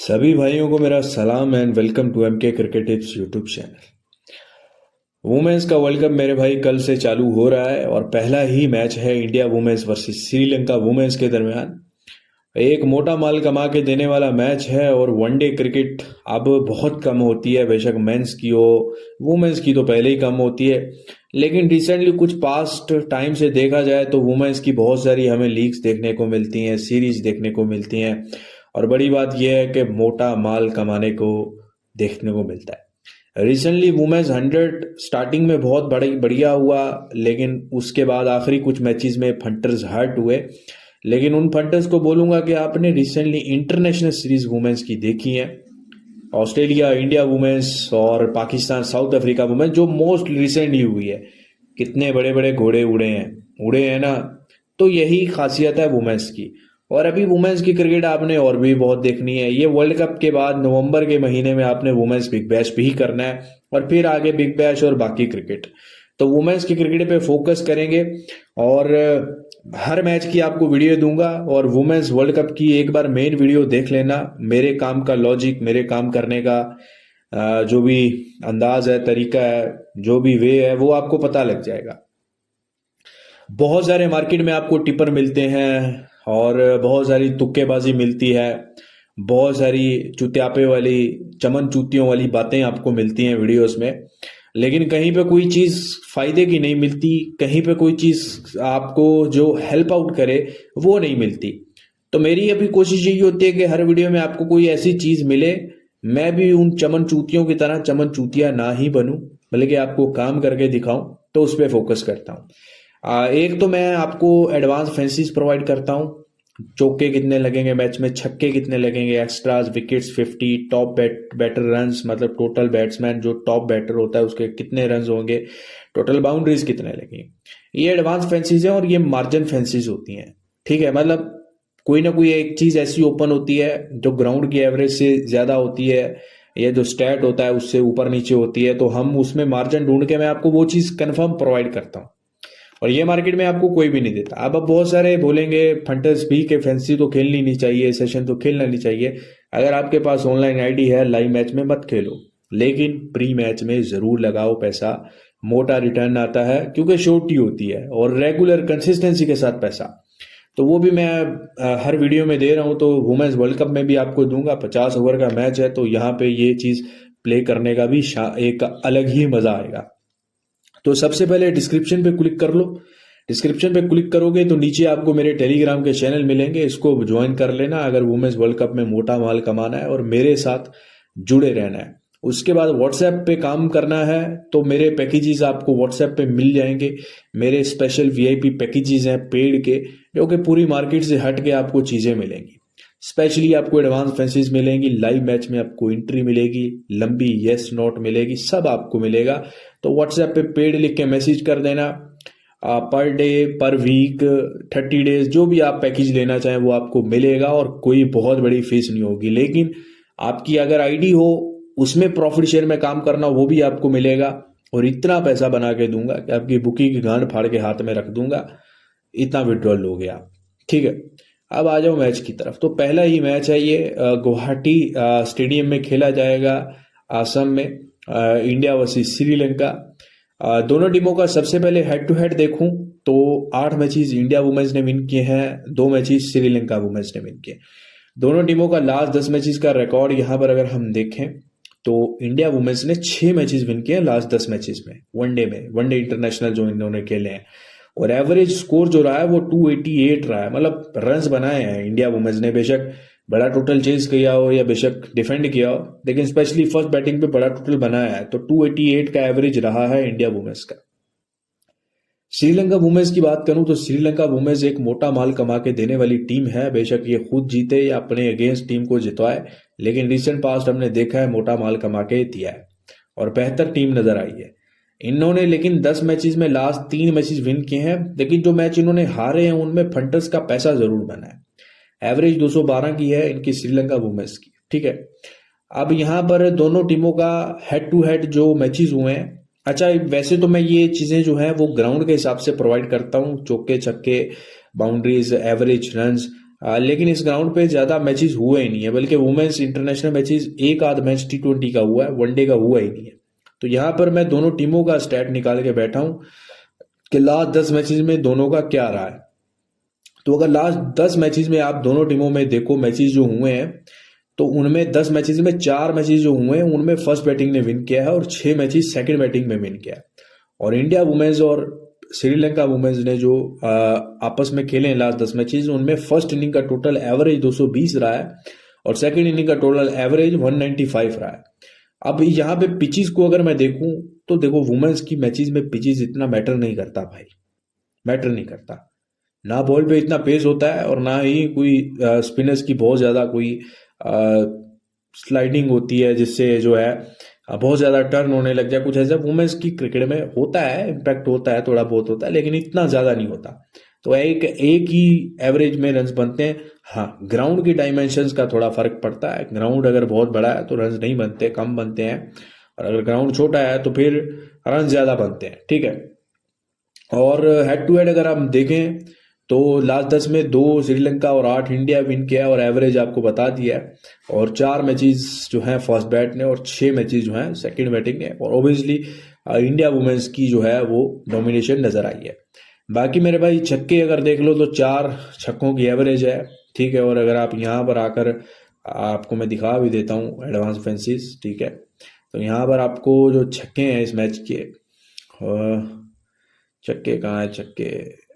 सभी भाइयों को मेरा सलाम and welcome to MK cricket tips YouTube channel. Women's का वर्ल्ड कप मेरे भाई कल से चालू हो रहा है और पहला ही मैच है India women's versus Sri Lanka women's के दरमियान। एक मोटा माल कमा के देने वाला मैच है और वनडे क्रिकेट अब बहुत कम होती है, बेशक मेंस की हो वुमेन्स की तो पहले ही कम होती है। लेकिन रिसेंटली कुछ पास्ट टाइम से देखा जाए तो वुमेन्स की बहुत सारी हमें लीग्स देखने को मिलती हैं, सीरीज देखने को मिलती हैं और बड़ी बात यह है कि मोटा माल कमाने को देखने को मिलता है। रिसेंटली वुमेन्स 100 स्टार्टिंग में बहुत बड़ी बढ़िया हुआ, लेकिन उसके बाद आखिरी कुछ मैचेस में फंटर्स हर्ट हुए। लेकिन उन फंटर्स को बोलूंगा कि आपने रिसेंटली इंटरनेशनल सीरीज वुमेन्स की देखी है, ऑस्ट्रेलिया इंडिया वुमेन्स और पाकिस्तान साउथ अफ्रीका वुमेन्स जो मोस्ट रिसेंटली हुई है। कितने बड़े बड़े घोड़े उड़े हैं ना। तो यही खासियत है वुमेन्स की। और अभी वुमेन्स की क्रिकेट आपने और भी बहुत देखनी है। ये वर्ल्ड कप के बाद नवंबर के महीने में आपने वुमेन्स बिग बैश भी करना है और फिर आगे बिग बैश और बाकी क्रिकेट। तो वुमेन्स की क्रिकेट पे फोकस करेंगे और हर मैच की आपको वीडियो दूंगा। और वुमेन्स वर्ल्ड कप की एक बार मेन वीडियो देख लेना। मेरे काम का लॉजिक, मेरे काम करने का जो भी अंदाज है, तरीका है, जो भी वे है, वो आपको पता लग जाएगा। बहुत सारे मार्केट में आपको टिपर मिलते हैं और बहुत सारी तुक्केबाजी मिलती है, बहुत सारी चुत्यापे वाली, चमन चूतियों वाली बातें आपको मिलती हैं वीडियोस में। लेकिन कहीं पे कोई चीज फायदे की नहीं मिलती, कहीं पे कोई चीज आपको जो हेल्प आउट करे वो नहीं मिलती। तो मेरी अभी कोशिश यही होती है कि हर वीडियो में आपको कोई ऐसी चीज मिले, मैं भी उन चमन चूतियों की तरह चमन चूतिया ना ही बनूं, बल्कि आपको काम करके दिखाऊं। तो उस पर फोकस करता हूं। एक तो मैं आपको एडवांस फैंसीज प्रोवाइड करता हूँ। चौके कितने लगेंगे मैच में, छक्के कितने लगेंगे, extras, wickets 50, top batter runs, मतलब टोटल बैट्समैन जो टॉप बैटर होता है उसके कितने रन्स होंगे, टोटल बाउंड्रीज कितने लगेंगे। ये एडवांस फैंसीज हैं और ये मार्जिन फैंसीज होती हैं। ठीक है, मतलब कोई ना कोई एक चीज ऐसी ओपन होती है जो ग्राउंड की एवरेज से ज्यादा होती है, या जो स्टैट होता है उससे ऊपर नीचे होती है, तो हम उसमें मार्जिन ढूंढ के मैं आपको वो चीज कंफर्म प्रोवाइड करता हूँ। और ये मार्केट में आपको कोई भी नहीं देता। अब बहुत सारे बोलेंगे फंटर्स भी के फैंसी तो खेलनी नहीं चाहिए, सेशन तो खेलना नहीं चाहिए। अगर आपके पास ऑनलाइन आईडी है, लाइव मैच में मत खेलो, लेकिन प्री मैच में जरूर लगाओ पैसा। मोटा रिटर्न आता है क्योंकि शॉर्टी होती है और रेगुलर कंसिस्टेंसी के साथ पैसा। तो वो भी मैं हर वीडियो में दे रहा हूं। तो वुमेन्स वर्ल्ड कप में भी आपको दूंगा। 50 ओवर का मैच है तो यहाँ पे ये चीज प्ले करने का भी एक अलग ही मजा आएगा। तो सबसे पहले डिस्क्रिप्शन पे क्लिक कर लो। डिस्क्रिप्शन पे क्लिक करोगे तो नीचे आपको मेरे टेलीग्राम के चैनल मिलेंगे, इसको ज्वाइन कर लेना अगर वुमेन्स वर्ल्ड कप में मोटा माल कमाना है और मेरे साथ जुड़े रहना है। उसके बाद व्हाट्सएप पे काम करना है तो मेरे पैकेजेस आपको व्हाट्सएप पे मिल जाएंगे। मेरे स्पेशल वीआईपी पैकेजेस हैं पेड के, जो कि पूरी मार्केट से हट के आपको चीजें मिलेंगी। स्पेशली आपको एडवांस फैंसीज मिलेंगी, लाइव मैच में आपको एंट्री मिलेगी, लंबी यस नोट मिलेगी, सब आपको मिलेगा। तो व्हाट्सएप पे पेड लिख के मैसेज कर देना। पर डे, पर वीक, 30 डेज जो भी आप पैकेज लेना चाहें वो आपको मिलेगा और कोई बहुत बड़ी फीस नहीं होगी। लेकिन आपकी अगर आईडी हो उसमें प्रॉफिट शेयर में काम करना, वो भी आपको मिलेगा। और इतना पैसा बना के दूंगा कि आपकी बुकिंग की गांड फाड़ के हाथ में रख दूंगा। इतना विड्रॉल लोगे आप। ठीक है, अब आ जाओ मैच की तरफ। तो पहला ही मैच है ये, गुवाहाटी स्टेडियम में खेला जाएगा, असम में, इंडिया वर्सेस श्रीलंका। दोनों टीमों का सबसे पहले हेड टू हेड देखूं तो 8 मैचेस इंडिया वुमेन्स ने विन किए हैं, 2 मैचेस श्रीलंका वुमेन्स ने विन किए। दोनों टीमों का लास्ट 10 मैचेस का रिकॉर्ड यहां पर अगर हम देखें तो इंडिया वुमेन्स ने 6 मैचेस विन किए लास्ट 10 मैचेस में, वनडे इंटरनेशनल जो इन्होंने खेले हैं। और एवरेज स्कोर जो रहा है वो 288 रहा है, मतलब रन्स बनाए हैं इंडिया वुमेन्स ने। बेशक बड़ा टोटल चेज किया हो या बेशक डिफेंड किया हो, लेकिन स्पेशली फर्स्ट बैटिंग पे बड़ा टोटल बनाया है। तो 288 का एवरेज रहा है इंडिया वुमेन्स का। श्रीलंका वुमेन्स की बात करूं तो श्रीलंका वुमेन्स एक मोटा माल कमा के देने वाली टीम है। बेशक ये खुद जीते या अपने अगेंस्ट टीम को जितवाए, लेकिन रिसेंट पास्ट हमने देखा है मोटा माल कमा के दिया है और बेहतर टीम नजर आई है इन्होंने। लेकिन 10 मैचेस में लास्ट 3 मैचेस विन किए हैं, लेकिन जो मैच इन्होंने हारे हैं उनमें फंटर्स का पैसा जरूर बना है। एवरेज 212 की है इनकी श्रीलंका वुमेन्स की। ठीक है, अब यहां पर दोनों टीमों का हेड टू हेड जो मैचेस हुए हैं, अच्छा वैसे तो मैं ये चीजें जो है वो ग्राउंड के हिसाब से प्रोवाइड करता हूँ, चौके छक्के, बाउंड्रीज, एवरेज रन्स। लेकिन इस ग्राउंड पे ज़्यादा मैचेस हुए ही नहीं है, बल्कि वुमेन्स इंटरनेशनल मैचेस एक आध मैच T20 का हुआ है, वनडे का हुआ ही नहीं है। तो यहाँ पर मैं दोनों टीमों का स्टैट निकाल के बैठा हूँ कि लास्ट 10 मैचेस में दोनों का क्या रहा है। तो अगर लास्ट 10 मैचेस में आप दोनों टीमों में देखो मैचेस जो हुए हैं, तो उनमें 10 मैचेस में 4 मैचेस जो हुए हैं उनमें फर्स्ट बैटिंग ने विन किया है और 6 मैचेस सेकंड बैटिंग में विन किया है। और इंडिया वुमेन्स और श्रीलंका वुमेन्स ने जो आपस में खेले हैं लास्ट 10 मैचेस, उनमें फर्स्ट इनिंग का टोटल एवरेज 220 रहा है और सेकंड इनिंग का टोटल एवरेज 195 रहा है। अब यहाँ पे पिचेस को अगर मैं देखूं तो देखो, वुमेन्स की मैचेस में पिचेस इतना मैटर नहीं करता भाई, मैटर नहीं करता। ना बॉल पे इतना पेस होता है और ना ही कोई स्पिनर्स की बहुत ज़्यादा कोई स्लाइडिंग होती है जिससे जो है बहुत ज़्यादा टर्न होने लग जाए। कुछ ऐसा वुमेन्स की क्रिकेट में होता है, इम्पैक्ट होता है, थोड़ा बहुत होता है, लेकिन इतना ज़्यादा नहीं होता। तो एक एक ही एवरेज में रन्स बनते हैं। हाँ, ग्राउंड की डायमेंशंस का थोड़ा फर्क पड़ता है। ग्राउंड अगर बहुत बड़ा है तो रन्स नहीं बनते, कम बनते हैं, और अगर ग्राउंड छोटा है तो फिर रन ज़्यादा बनते हैं। ठीक है। और हेड टू हेड अगर हम देखें तो लास्ट 10 में 2 श्रीलंका और 8 इंडिया विन किया है और एवरेज आपको बता दिया है। और 4 मैचेस जो हैं फर्स्ट बैट ने और 6 मैचेस जो हैं सेकंड बैटिंग ने। और ओबियसली इंडिया वुमेन्स की जो है वो डोमिनेशन नजर आई है। बाकी मेरे भाई छक्के अगर देख लो तो 4 छक्कों की एवरेज है। ठीक है। और अगर आप यहाँ पर आकर, आपको मैं दिखा भी देता हूँ एडवांस फैंसीज। ठीक है। तो यहाँ पर आपको जो छक्के हैं इस मैच के, छक्के कहाँ है, छक्के,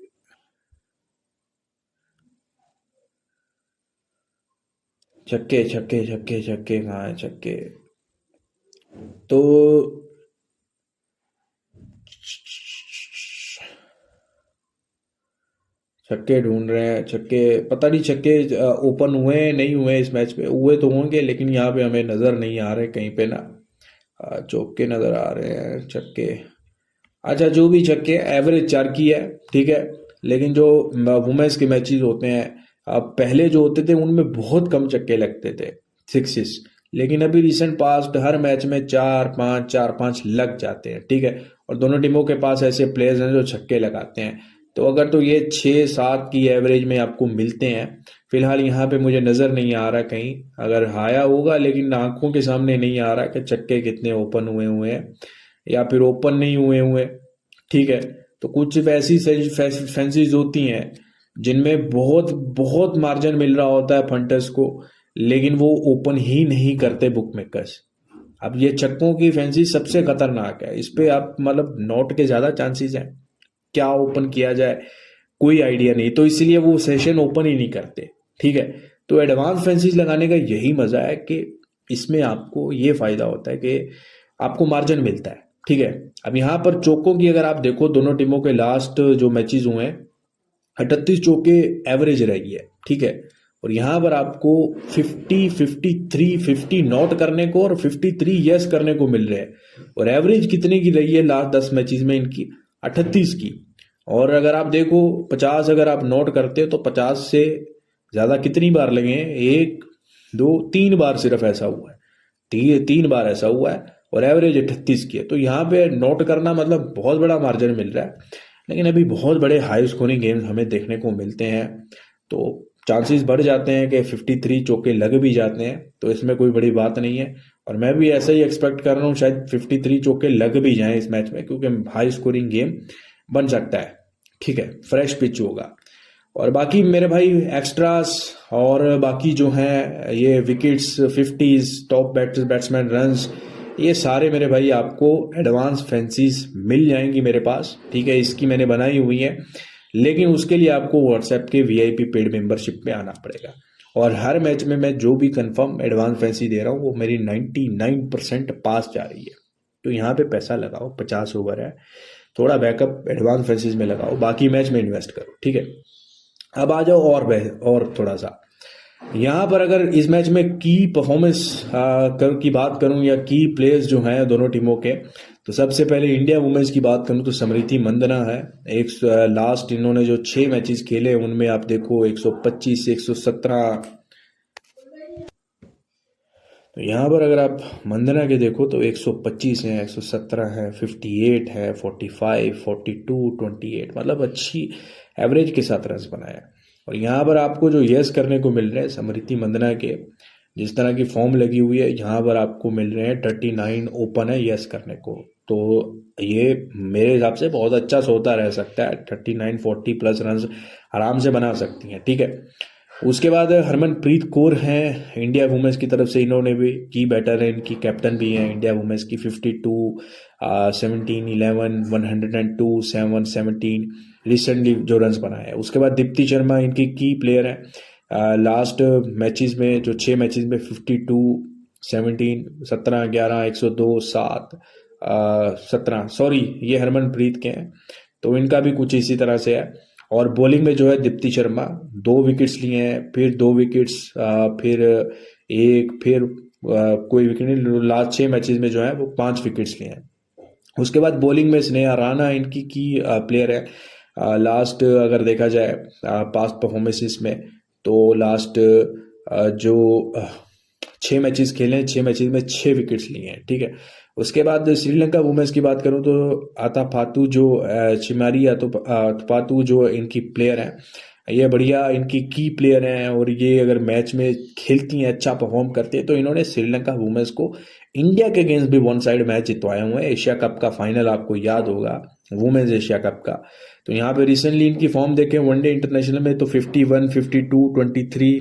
छक्के छक्के छक्के छक्के कहाँ है, छक्के। तो छक्के ढूंढ रहे हैं, छक्के पता नहीं, छक्के ओपन हुए हैं नहीं हुए इस मैच में, हुए तो होंगे लेकिन यहाँ पे हमें नज़र नहीं आ रहे कहीं पे ना। चौके नज़र आ रहे हैं, छक्के। अच्छा, जो भी छक्के, एवरेज 4 की है। ठीक है। लेकिन जो वुमेन्स के मैचेस होते हैं, अब पहले जो होते थे उनमें बहुत कम छक्के लगते थे, सिक्सेस। लेकिन अभी रिसेंट पास्ट हर मैच में 4-5 लग जाते हैं। ठीक है। और दोनों टीमों के पास ऐसे प्लेयर्स हैं जो छक्के लगाते हैं। तो अगर तो ये 6-7 की एवरेज में आपको मिलते हैं। फिलहाल यहाँ पे मुझे नज़र नहीं आ रहा कहीं, अगर आया होगा लेकिन आंखों के सामने नहीं आ रहा कि छक्के कितने ओपन हुए हुए हैं या फिर ओपन नहीं हुए हुए। ठीक है। तो कुछ वैसी फैंसीज होती हैं जिनमें बहुत बहुत मार्जिन मिल रहा होता है फंटर्स को, लेकिन वो ओपन ही नहीं करते बुक मेकर्स। अब ये छक्कों की फैंसी सबसे खतरनाक है, इस पे आप मतलब नॉट के ज्यादा चांसेस हैं, क्या ओपन किया जाए कोई आइडिया नहीं, तो इसलिए वो सेशन ओपन ही नहीं करते। ठीक है। तो एडवांस फैंसीज लगाने का यही मजा है कि इसमें आपको ये फायदा होता है कि आपको मार्जिन मिलता है। ठीक है। अब यहाँ पर चौकों की अगर आप देखो, दोनों टीमों के लास्ट जो मैचेस हुए हैं 38 चौके एवरेज रही है। ठीक है। और यहाँ पर आपको 50, 53, 50 नॉट करने को और 53 यस करने को मिल रहे हैं। और एवरेज कितने की रही है लास्ट 10 मैचेस में इनकी, 38 की। और अगर आप देखो 50 अगर आप नोट करते हो तो 50 से ज्यादा कितनी बार लगे हैं, 1, 2, 3 बार सिर्फ ऐसा हुआ है, 3 बार ऐसा हुआ है। और एवरेज 38 की है। तो यहाँ पे नोट करना मतलब बहुत बड़ा मार्जिन मिल रहा है। लेकिन अभी बहुत बड़े हाई स्कोरिंग गेम्स हमें देखने को मिलते हैं, तो चांसेस बढ़ जाते हैं कि 53 चौके लग भी जाते हैं, तो इसमें कोई बड़ी बात नहीं है। और मैं भी ऐसा ही एक्सपेक्ट कर रहा हूँ, शायद 53 चौके लग भी जाएं इस मैच में, क्योंकि हाई स्कोरिंग गेम बन सकता है। ठीक है। फ्रेश पिच होगा। और बाकी मेरे भाई एक्स्ट्रास और बाकी जो हैं ये wickets, 50s, top batsman runs, ये सारे मेरे भाई आपको एडवांस फैंसीज मिल जाएंगी मेरे पास। ठीक है। इसकी मैंने बनाई हुई है, लेकिन उसके लिए आपको व्हाट्सएप के वीआईपी पेड मेंबरशिप में आना पड़ेगा। और हर मैच में मैं जो भी कंफर्म एडवांस फैंसी दे रहा हूँ वो मेरी 99% पास जा रही है। तो यहाँ पे पैसा लगाओ, 50 ओवर है, थोड़ा बैकअप एडवांस फैंसीज में लगाओ, बाकी मैच में इन्वेस्ट करो। ठीक है। अब आ जाओ और थोड़ा सा यहाँ पर, अगर इस मैच में की परफॉर्मेंस की बात करूं या की प्लेयर्स जो हैं दोनों टीमों के, तो सबसे पहले इंडिया वुमेन्स की बात करूं तो स्मृति मंदना है। एक लास्ट इन्होंने जो 6 मैचेस खेले उनमें आप देखो 125 से 117। तो यहाँ पर अगर आप मंदना के देखो तो 125 है, 117 है, 58 है, 45, 42, 28, मतलब अच्छी एवरेज के साथ रन्स बनाया। और यहाँ पर आपको जो यस करने को मिल रहे हैं स्मृति मंदना के, जिस तरह की फॉर्म लगी हुई है यहाँ पर आपको मिल रहे हैं 39 ओपन है यस करने को। तो ये मेरे हिसाब से बहुत अच्छा सौदा रह सकता है, 39-40 प्लस रन आराम से बना सकती हैं, ठीक है। उसके बाद हरमनप्रीत कौर हैं इंडिया वुमेन्स की तरफ से, इन्होंने भी की बैटर है, इनकी कैप्टन भी हैं इंडिया वुमेन्स की। 52 17 11 102 7 17 रिसेंटली जो रन्स बनाए हैं। उसके बाद दीप्ति शर्मा इनकी की प्लेयर है, लास्ट मैचेस में जो 6 मैचेस में 52 17 17 11 102 7 17 सॉरी ये हरमनप्रीत के हैं, तो इनका भी कुछ इसी तरह से है। और बॉलिंग में जो है दीप्ति शर्मा 2 विकेट्स लिए हैं, फिर 2 विकेट्स, फिर एक, फिर कोई विकेट नहीं, लास्ट 6 मैचेस में जो है वो 5 विकेट्स लिए हैं। उसके बाद बॉलिंग में स्नेहा राणा इनकी की प्लेयर है। लास्ट अगर देखा जाए पास्ट परफॉर्मेंसेस में, तो लास्ट जो 6 मैचेस खेले हैं, 6 मैचेस में 6 विकेट्स लिए हैं, ठीक है। उसके बाद श्रीलंका वुमेन्स की बात करूं तो आतापातु जो चिमारी आतापातु जो इनकी प्लेयर हैं, ये बढ़िया इनकी की प्लेयर हैं, और ये अगर मैच में खेलती हैं, अच्छा परफॉर्म करती है, तो इन्होंने श्रीलंका वुमेन्स को इंडिया के अगेंस्ट भी वन साइड मैच जितवाए हुए हैं। एशिया कप का फाइनल आपको याद होगा, वुमेन्स एशिया कप का। तो यहाँ पे रिसेंटली इनकी फॉर्म देखें वनडे इंटरनेशनल में, तो 51 52 23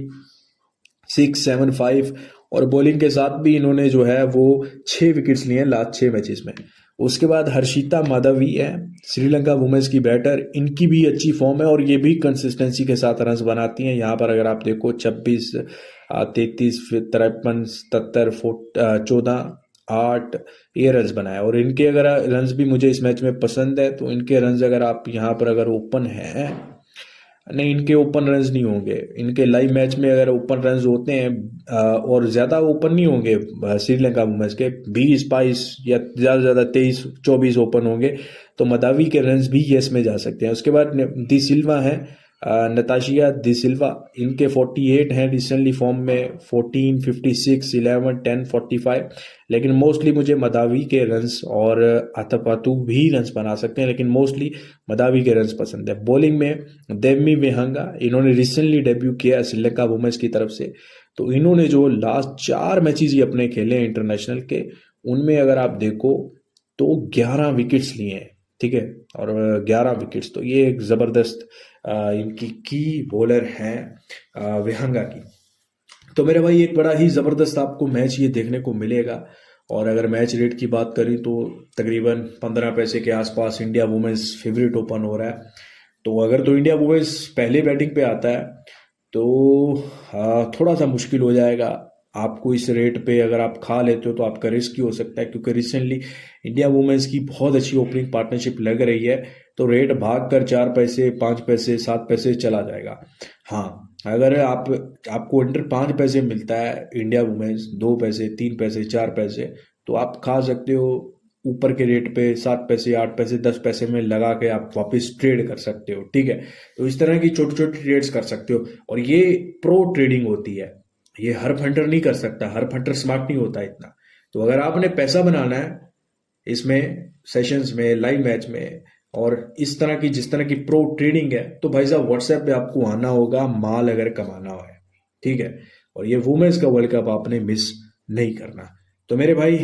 6 7 5, और बॉलिंग के साथ भी इन्होंने जो है वो 6 विकेट्स लिए हैं लास्ट 6 मैचेस में। उसके बाद हर्षिता माधवी है श्रीलंका वुमेन्स की बैटर, इनकी भी अच्छी फॉर्म है और ये भी कंसिस्टेंसी के साथ रन्स बनाती हैं। यहाँ पर अगर आप देखो 26 33 53 77 14 8 ये रन्स बनाए, और इनके अगर रन्स भी मुझे इस मैच में पसंद है, तो इनके रन्स अगर आप यहाँ पर अगर ओपन है, नहीं इनके ओपन रन्स नहीं होंगे, इनके लाइव मैच में अगर ओपन रन्स होते हैं और ज़्यादा ओपन नहीं होंगे श्रीलंका वुमेन्स के, 20-22 या ज़्यादा से ज़्यादा 23-24 ओपन होंगे, तो मदावी के रन्स भी यस में जा सकते हैं। उसके बाद डी सिल्वा है, नताशिया डी सिल्वा, इनके 48 हैं रिसेंटली फॉर्म में, 14 56 11 10 45, लेकिन मोस्टली मुझे मदावी के रन्स और आतापातु भी रन्स बना सकते हैं, लेकिन मोस्टली मदावी के रन्स पसंद है। बॉलिंग में देवमी विहंगा, इन्होंने रिसेंटली डेब्यू किया श्रीलंका वुमेन्स की तरफ से, तो इन्होंने जो लास्ट 4 मैचेस ही अपने खेले हैं इंटरनेशनल के, उनमें अगर आप देखो तो 11 विकेट्स लिए हैं, ठीक है, और 11 विकेट्स, तो ये एक ज़बरदस्त इनकी की बॉलर हैं विहंगा की। तो मेरे भाई एक बड़ा ही ज़बरदस्त आपको मैच ये देखने को मिलेगा, और अगर मैच रेट की बात करें तो तकरीबन 15 पैसे के आसपास इंडिया वुमेन्स फेवरेट ओपन हो रहा है। तो अगर तो इंडिया वुमेन्स पहले बैटिंग पे आता है तो थोड़ा सा मुश्किल हो जाएगा आपको इस रेट पे, अगर आप खा लेते हो तो आपका रिस्क ही हो सकता है, क्योंकि रिसेंटली इंडिया वुमेन्स की बहुत अच्छी ओपनिंग पार्टनरशिप लग रही है, तो रेट भाग कर 4 पैसे 5 पैसे 7 पैसे चला जाएगा। हाँ, अगर आपको अंडर 5 पैसे मिलता है इंडिया वुमेन्स, 2 पैसे 3 पैसे 4 पैसे, तो आप खा सकते हो ऊपर के रेट पे 7 पैसे 8 पैसे 10 पैसे में लगा के आप वापस ट्रेड कर सकते हो, ठीक है। तो इस तरह की छोटी छोटी ट्रेड्स कर सकते हो, और ये प्रो ट्रेडिंग होती है, ये हर फंटर नहीं कर सकता, हर फंटर स्मार्ट नहीं होता इतना। तो अगर आपने पैसा बनाना है इसमें सेशंस में, लाइव मैच में, और इस तरह की जिस तरह की प्रो ट्रेडिंग है, तो भाई साहब व्हाट्सएप पे आपको आना होगा माल अगर कमाना है, ठीक है। और ये वुमेन्स का वर्ल्ड कप आपने मिस नहीं करना। तो मेरे भाई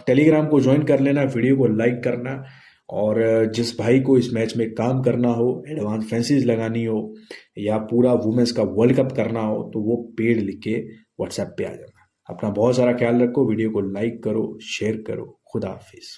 टेलीग्राम को ज्वाइन कर लेना, वीडियो को लाइक करना, और जिस भाई को इस मैच में काम करना हो, एडवांस फैंसीज लगानी हो, या पूरा वुमेन्स का वर्ल्ड कप करना हो, तो वो पेड लिख के व्हाट्सएप पे आ जाना। अपना बहुत सारा ख्याल रखो, वीडियो को लाइक करो, शेयर करो, खुदा हाफिज।